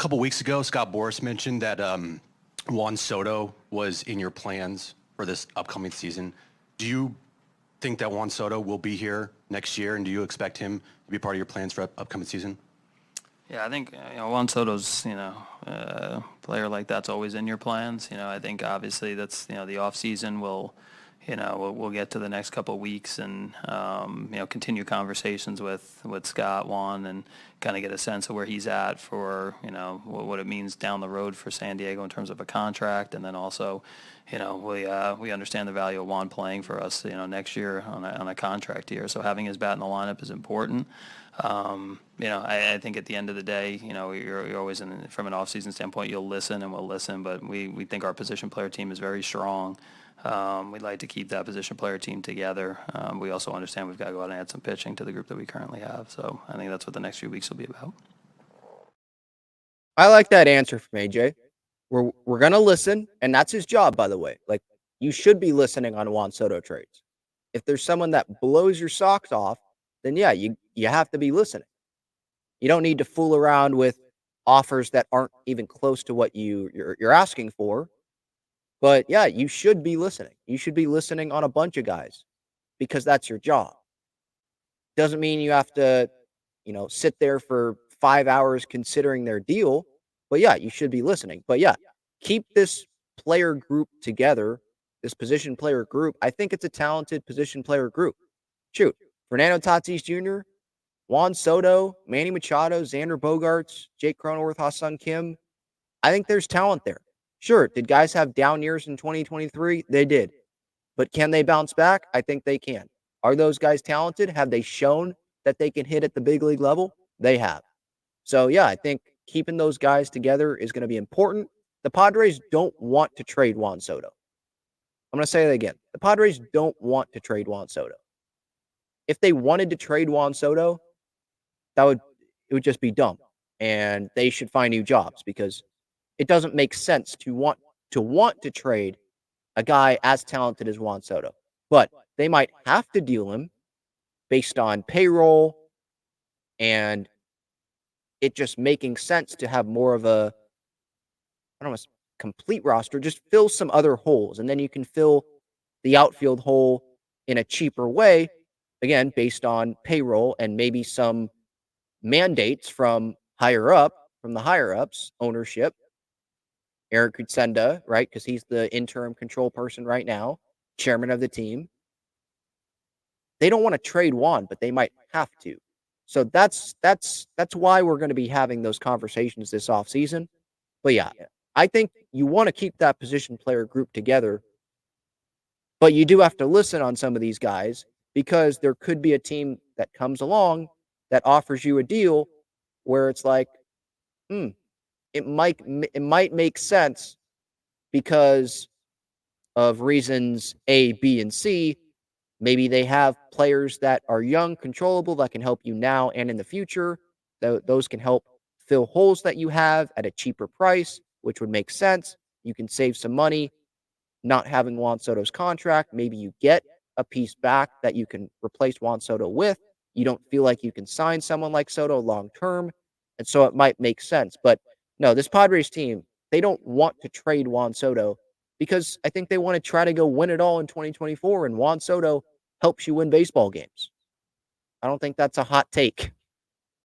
couple weeks ago, Scott Boras mentioned that Juan Soto was in your plans for this upcoming season. Do you think that Juan Soto will be here next year, and do you expect him to be part of your plans for upcoming season? Yeah, I think Juan Soto's a player like that's always in your plans. I think obviously that's the off season will we'll get to the next couple of weeks and continue conversations with Scott, Juan, and kind of get a sense of where he's at for what it means down the road for San Diego in terms of a contract, and then also we understand the value of Juan playing for us next year on a contract year. So having his bat in the lineup is important. I think at the end of the day, you're always from an off-season standpoint, you'll listen and we'll listen, but we think our position player team is very strong. We'd like to keep that position player team together. We also understand we've got to go out and add some pitching to the group that we currently have. So I think that's what the next few weeks will be about. I like that answer from AJ. We're going to listen, and that's his job, by the way. Like, you should be listening on Juan Soto trades. If there's someone that blows your socks off, then yeah, you have to be listening. You don't need to fool around with offers that aren't even close to what you're asking for. But yeah, you should be listening. You should be listening on a bunch of guys because that's your job. Doesn't mean you have to, sit there for 5 hours considering their deal. But yeah, you should be listening. But yeah, keep this player group together, this position player group. I think it's a talented position player group. Shoot, Fernando Tatis Jr., Juan Soto, Manny Machado, Xander Bogaerts, Jake Cronenworth, Ha-Seong Kim. I think there's talent there. Sure, did guys have down years in 2023? They did. But can they bounce back? I think they can. Are those guys talented? Have they shown that they can hit at the big league level? They have. So, yeah, I think keeping those guys together is going to be important. The Padres don't want to trade Juan Soto. I'm going to say that again. The Padres don't want to trade Juan Soto. If they wanted to trade Juan Soto, it would just be dumb. And they should find new jobs because it doesn't make sense to want to trade a guy as talented as Juan Soto. But they might have to deal him based on payroll and it just making sense to have more of a, I don't know, complete roster. Just fill some other holes, and then you can fill the outfield hole in a cheaper way, again, based on payroll and maybe some mandates from the higher ups, ownership. Eric Kutsenda, right? Because he's the interim control person right now, chairman of the team. They don't want to trade Juan, but they might have to. So that's why we're going to be having those conversations this offseason. But yeah, I think you want to keep that position player group together, but you do have to listen on some of these guys because there could be a team that comes along that offers you a deal where it's like, it might make sense because of reasons A, B, and C. Maybe they have players that are young, controllable, that can help you now and in the future. Those can help fill holes that you have at a cheaper price, which would make sense. You can save some money not having Juan Soto's contract. Maybe you get a piece back that you can replace Juan Soto with. You don't feel like you can sign someone like Soto long term, and so it might make sense. But no, this Padres team, they don't want to trade Juan Soto because I think they want to try to go win it all in 2024, and Juan Soto helps you win baseball games. I don't think that's a hot take.